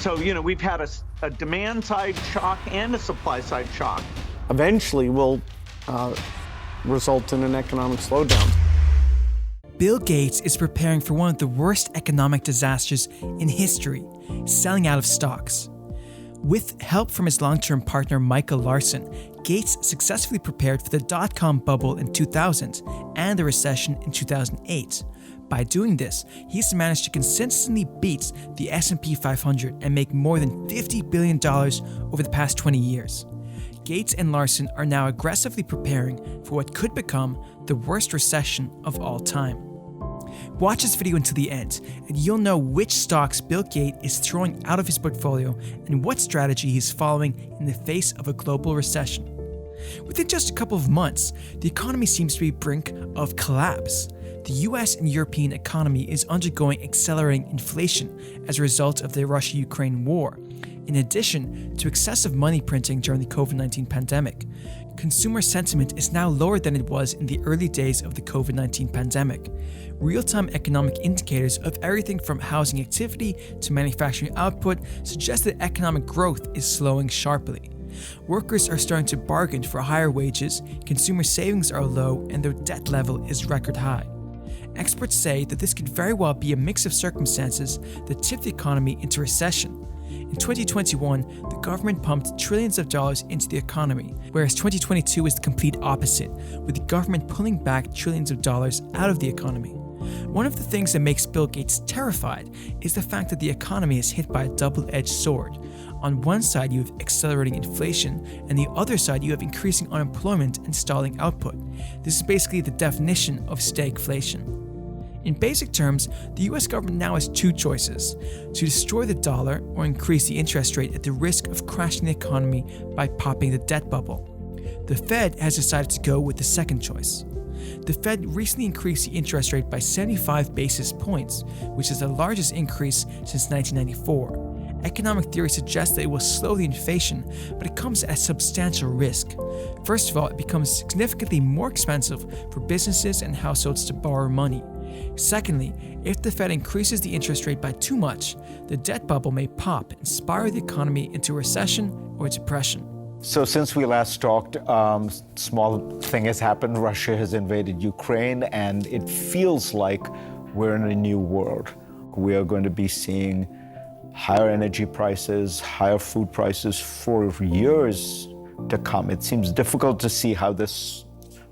So, we've had a demand side shock and a supply side shock. Eventually will result in an economic slowdown. Bill Gates is preparing for one of the worst economic disasters in history, selling out of stocks. With help from his long-term partner Michael Larsen, Gates successfully prepared for the dot-com bubble in 2000 and the recession in 2008. By doing this, he's managed to consistently beat the S&P 500 and make more than $50 billion over the past 20 years. Gates and Larsen are now aggressively preparing for what could become the worst recession of all time. Watch this video until the end, and you'll know which stocks Bill Gates is throwing out of his portfolio and what strategy he's following in the face of a global recession. Within just a couple of months, the economy seems to be brink of collapse. The US and European economy is undergoing accelerating inflation as a result of the Russia-Ukraine war, in addition to excessive money printing during the COVID-19 pandemic. Consumer sentiment is now lower than it was in the early days of the COVID-19 pandemic. Real-time economic indicators of everything from housing activity to manufacturing output suggest that economic growth is slowing sharply. Workers are starting to bargain for higher wages, consumer savings are low, and their debt level is record high. Experts say that this could very well be a mix of circumstances that tip the economy into recession. In 2021, the government pumped trillions of dollars into the economy, whereas 2022 is the complete opposite, with the government pulling back trillions of dollars out of the economy. One of the things that makes Bill Gates terrified is the fact that the economy is hit by a double-edged sword. On one side, you have accelerating inflation, and the other side, you have increasing unemployment and stalling output. This is basically the definition of stagflation. In basic terms, the US government now has two choices: to destroy the dollar or increase the interest rate at the risk of crashing the economy by popping the debt bubble. The Fed has decided to go with the second choice. The Fed recently increased the interest rate by 75 basis points, which is the largest increase since 1994. Economic theory suggests that it will slow the inflation, but it comes at a substantial risk. First of all, it becomes significantly more expensive for businesses and households to borrow money. Secondly, if the Fed increases the interest rate by too much, the debt bubble may pop and spiral the economy into recession or depression. So since we last talked, small thing has happened. Russia has invaded Ukraine, and it feels like we're in a new world. We are going to be seeing higher energy prices, higher food prices for years to come. It seems difficult to see how this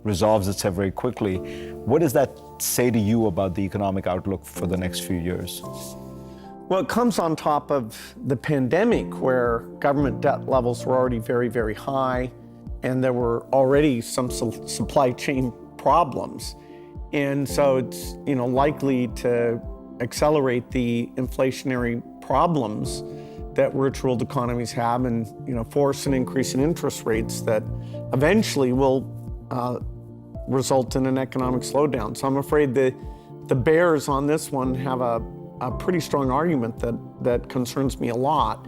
resolves itself very quickly. What does that say to you about the economic outlook for the next few years? Well, it comes on top of the pandemic, where government debt levels were already very, very high, and there were already some supply chain problems. And so it's likely to accelerate the inflationary problems that rich-world economies have, and force an increase in interest rates that eventually will result in an economic slowdown. So I'm afraid the bears on this one have a pretty strong argument that concerns me a lot.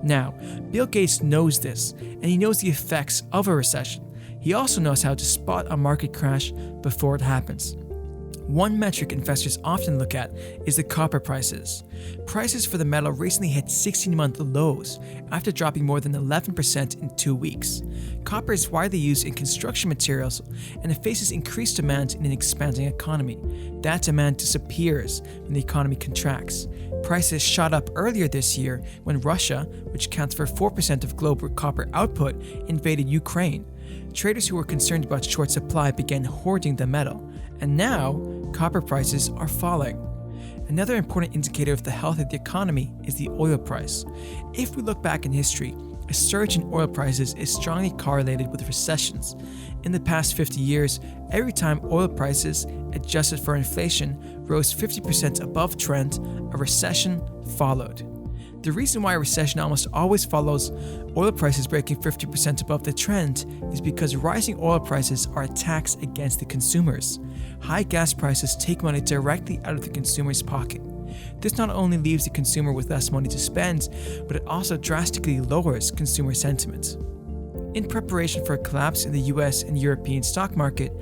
Now, Bill Gates knows this, and he knows the effects of a recession. He also knows how to spot a market crash before it happens. One metric investors often look at is the copper prices. Prices for the metal recently hit 16-month lows after dropping more than 11% in 2 weeks. Copper is widely used in construction materials, and it faces increased demand in an expanding economy. That demand disappears when the economy contracts. Prices shot up earlier this year when Russia, which accounts for 4% of global copper output, invaded Ukraine. Traders who were concerned about short supply began hoarding the metal, and now copper prices are falling. Another important indicator of the health of the economy is the oil price. If we look back in history, a surge in oil prices is strongly correlated with recessions. In the past 50 years, every time oil prices, adjusted for inflation, rose 50% above trend, a recession followed. The reason why a recession almost always follows oil prices breaking 50% above the trend is because rising oil prices are a tax against the consumers. High gas prices take money directly out of the consumer's pocket. This not only leaves the consumer with less money to spend, but it also drastically lowers consumer sentiment. In preparation for a collapse in the US and European stock market,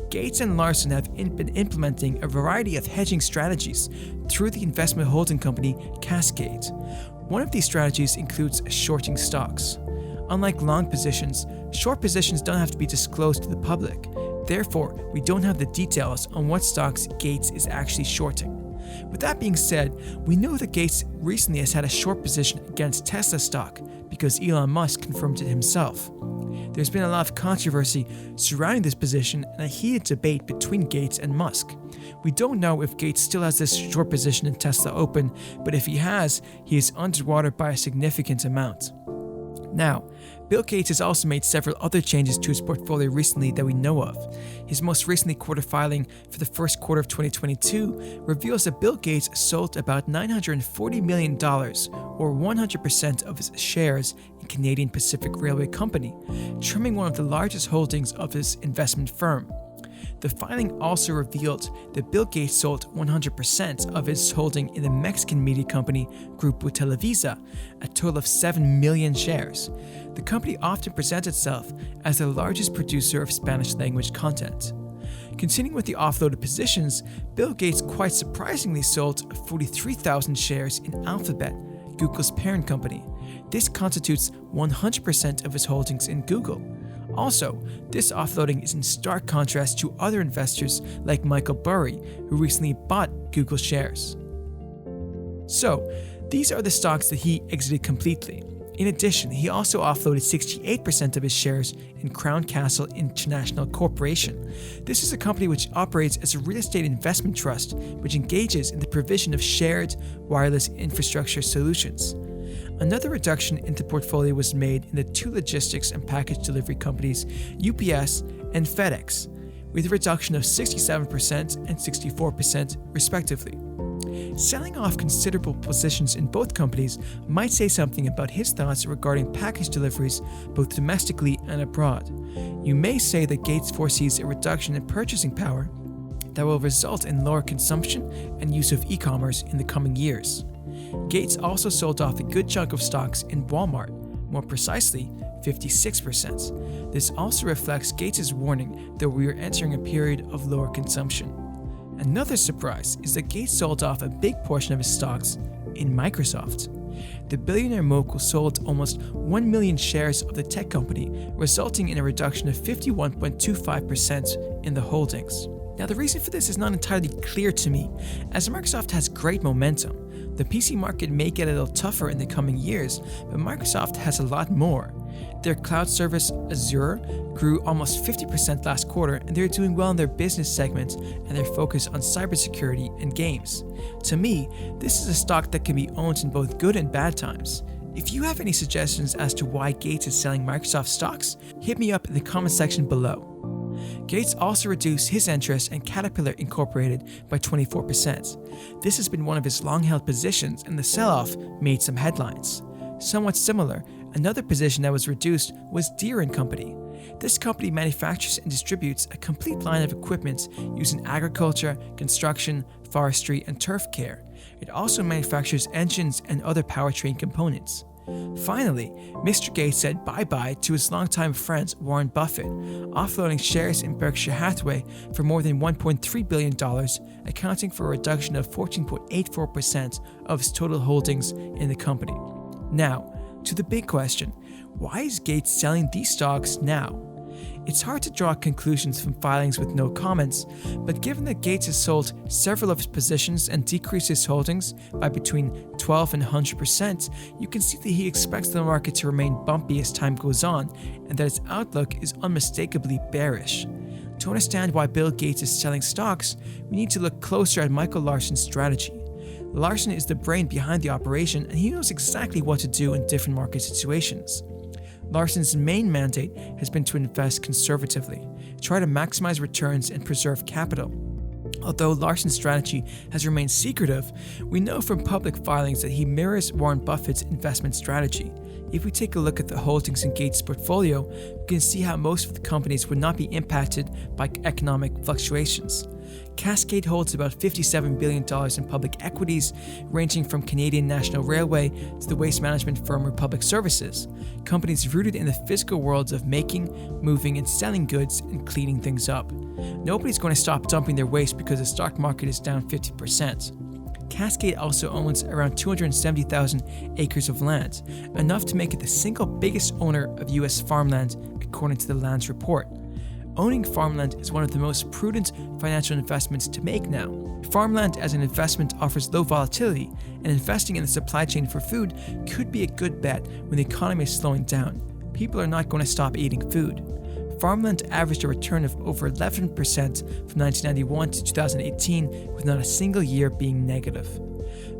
Gates and Larsen have been implementing a variety of hedging strategies through the investment holding company Cascade. One of these strategies includes shorting stocks. Unlike long positions, short positions don't have to be disclosed to the public. Therefore, we don't have the details on what stocks Gates is actually shorting. With that being said, we know that Gates recently has had a short position against Tesla stock because Elon Musk confirmed it himself. There's been a lot of controversy surrounding this position and a heated debate between Gates and Musk. We don't know if Gates still has this short position in Tesla open, but if he has, he is underwater by a significant amount. Now, Bill Gates has also made several other changes to his portfolio recently that we know of. His most recently quarter filing for the first quarter of 2022 reveals that Bill Gates sold about $940 million, or 100% of his shares in Canadian Pacific Railway Company, trimming one of the largest holdings of his investment firm. The filing also revealed that Bill Gates sold 100% of his holding in the Mexican media company Grupo Televisa, a total of 7 million shares. The company often presents itself as the largest producer of Spanish-language content. Continuing with the offloaded positions, Bill Gates quite surprisingly sold 43,000 shares in Alphabet, Google's parent company. This constitutes 100% of his holdings in Google. Also, this offloading is in stark contrast to other investors like Michael Burry, who recently bought Google shares. So, these are the stocks that he exited completely. In addition, he also offloaded 68% of his shares in Crown Castle International Corporation. This is a company which operates as a real estate investment trust which engages in the provision of shared wireless infrastructure solutions. Another reduction in the portfolio was made in the two logistics and package delivery companies UPS and FedEx, with a reduction of 67% and 64% respectively. Selling off considerable positions in both companies might say something about his thoughts regarding package deliveries both domestically and abroad. You may say that Gates foresees a reduction in purchasing power that will result in lower consumption and use of e-commerce in the coming years. Gates also sold off a good chunk of stocks in Walmart, more precisely 56%. This also reflects Gates' warning that we are entering a period of lower consumption. Another surprise is that Gates sold off a big portion of his stocks in Microsoft. The billionaire mogul sold almost 1 million shares of the tech company, resulting in a reduction of 51.25% in the holdings. Now, the reason for this is not entirely clear to me, as Microsoft has great momentum. The PC market may get a little tougher in the coming years, but Microsoft has a lot more. Their cloud service, Azure, grew almost 50% last quarter, and they're doing well in their business segment and their focus on cybersecurity and games. To me, this is a stock that can be owned in both good and bad times. If you have any suggestions as to why Gates is selling Microsoft stocks, hit me up in the comment section below. Gates also reduced his interest in Caterpillar Incorporated by 24%. This has been one of his long-held positions, and the sell-off made some headlines. Somewhat similar, another position that was reduced was Deere & Company. This company manufactures and distributes a complete line of equipment used in agriculture, construction, forestry, and turf care. It also manufactures engines and other powertrain components. Finally, Mr. Gates said bye-bye to his longtime friend Warren Buffett, offloading shares in Berkshire Hathaway for more than $1.3 billion, accounting for a reduction of 14.84% of his total holdings in the company. Now, to the big question, why is Gates selling these stocks now? It's hard to draw conclusions from filings with no comments, but given that Gates has sold several of his positions and decreased his holdings by between 12 and 100%, you can see that he expects the market to remain bumpy as time goes on, and that its outlook is unmistakably bearish. To understand why Bill Gates is selling stocks, we need to look closer at Michael Larson's strategy. Larson is the brain behind the operation, and he knows exactly what to do in different market situations. Larson's main mandate has been to invest conservatively, try to maximize returns and preserve capital. Although Larson's strategy has remained secretive, we know from public filings that he mirrors Warren Buffett's investment strategy. If we take a look at the holdings in Gates' portfolio, we can see how most of the companies would not be impacted by economic fluctuations. Cascade holds about $57 billion in public equities, ranging from Canadian National Railway to the waste management firm Republic Services, companies rooted in the physical worlds of making, moving, and selling goods and cleaning things up. Nobody's going to stop dumping their waste because the stock market is down 50%. Cascade also owns around 270,000 acres of land, enough to make it the single biggest owner of US farmland, according to the Lands Report. Owning farmland is one of the most prudent financial investments to make now. Farmland as an investment offers low volatility, and investing in the supply chain for food could be a good bet when the economy is slowing down. People are not going to stop eating food. Farmland averaged a return of over 11% from 1991 to 2018, with not a single year being negative.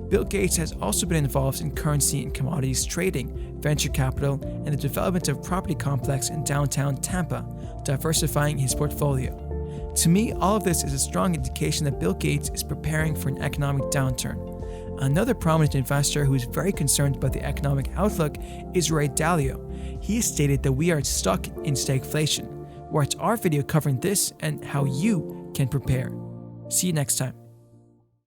Bill Gates has also been involved in currency and commodities trading, venture capital, and the development of property complex in downtown Tampa, diversifying his portfolio. To me, all of this is a strong indication that Bill Gates is preparing for an economic downturn. Another prominent investor who is very concerned about the economic outlook is Ray Dalio. He has stated that we are stuck in stagflation. Watch our video covering this and how you can prepare. See you next time.